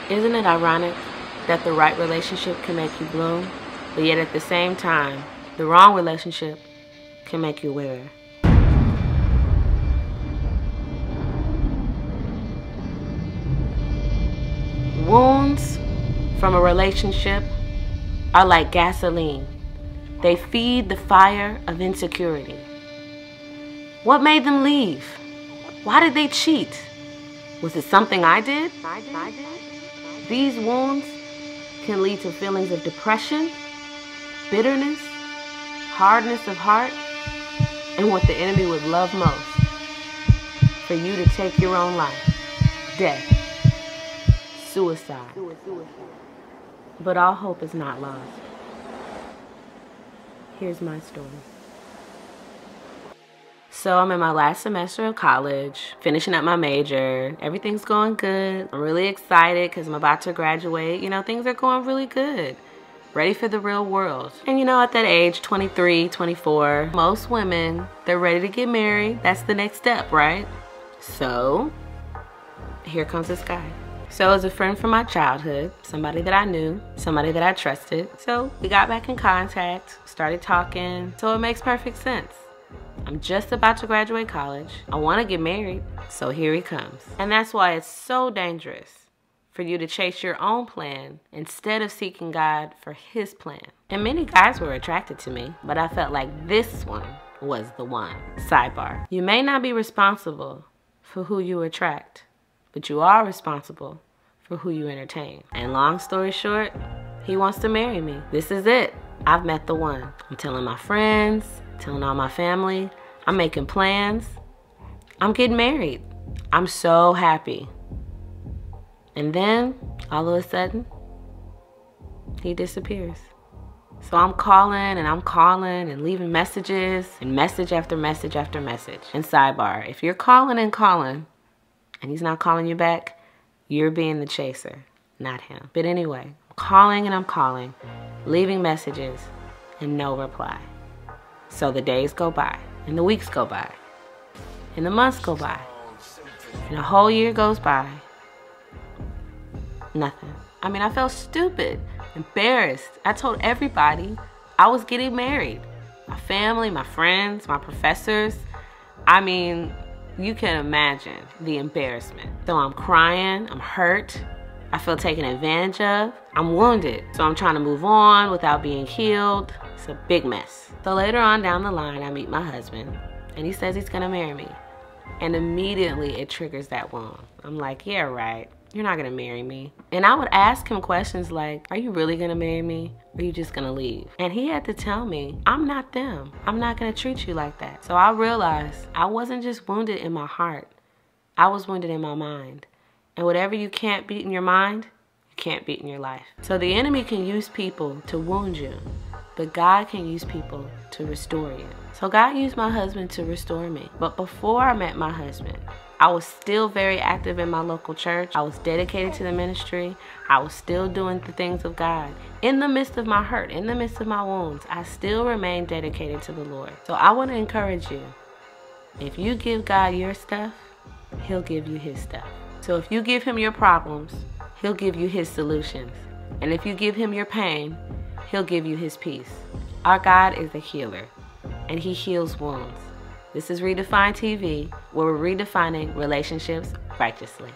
Isn't it ironic that the right relationship can make you bloom, but yet at the same time, the wrong relationship can make you wither? Wounds from a relationship are like gasoline. They feed the fire of insecurity. What made them leave? Why did they cheat? Was it something I did? These wounds can lead to feelings of depression, bitterness, hardness of heart, and what the enemy would love most, for you to take your own life, death, suicide. But all hope is not lost. Here's my story. So I'm in my last semester of college, finishing up my major. Everything's going good. I'm really excited because I'm about to graduate. You know, things are going really good. Ready for the real world. And you know, at that age, 23, 24, most women, they're ready to get married. That's the next step, right? So here comes this guy. So it was a friend from my childhood, somebody that I knew, somebody that I trusted. So we got back in contact, started talking. So it makes perfect sense. I'm just about to graduate college. I want to get married, so here he comes. And that's why it's so dangerous for you to chase your own plan instead of seeking God for his plan. And many guys were attracted to me, but I felt like this one was the one. Sidebar. You may not be responsible for who you attract, but you are responsible for who you entertain. And long story short, he wants to marry me. This is it. I've met the one. I'm telling my friends, telling all my family, I'm making plans. I'm getting married. I'm so happy. And then, all of a sudden, he disappears. So I'm calling and leaving messages, and message after message after message. And sidebar, if you're calling and he's not calling you back, you're being the chaser, not him. But anyway, I'm calling, leaving messages, and no reply. So the days go by, and the weeks go by, and the months go by, and a whole year goes by. Nothing. I mean, I felt stupid, embarrassed. I told everybody I was getting married. My family, my friends, my professors. I mean, you can imagine the embarrassment. So I'm crying, I'm hurt, I feel taken advantage of, I'm wounded. So I'm trying to move on without being healed. It's a big mess. So later on down the line, I meet my husband, and he says he's gonna marry me. And immediately it triggers that wound. I'm like, yeah, right. You're not gonna marry me. And I would ask him questions like, are you really gonna marry me? Or are you just gonna leave? And he had to tell me, I'm not them. I'm not gonna treat you like that. So I realized I wasn't just wounded in my heart. I was wounded in my mind. And whatever you can't beat in your mind, you can't beat in your life. So the enemy can use people to wound you, but God can use people to restore you. So God used my husband to restore me. But before I met my husband, I was still very active in my local church. I was dedicated to the ministry. I was still doing the things of God. In the midst of my hurt, in the midst of my wounds, I still remained dedicated to the Lord. So I want to encourage you, if you give God your stuff, he'll give you his stuff. So if you give him your problems, he'll give you his solutions. And if you give him your pain, he'll give you his peace. Our God is a healer, and he heals wounds. This is Redefined TV, where we're redefining relationships righteously.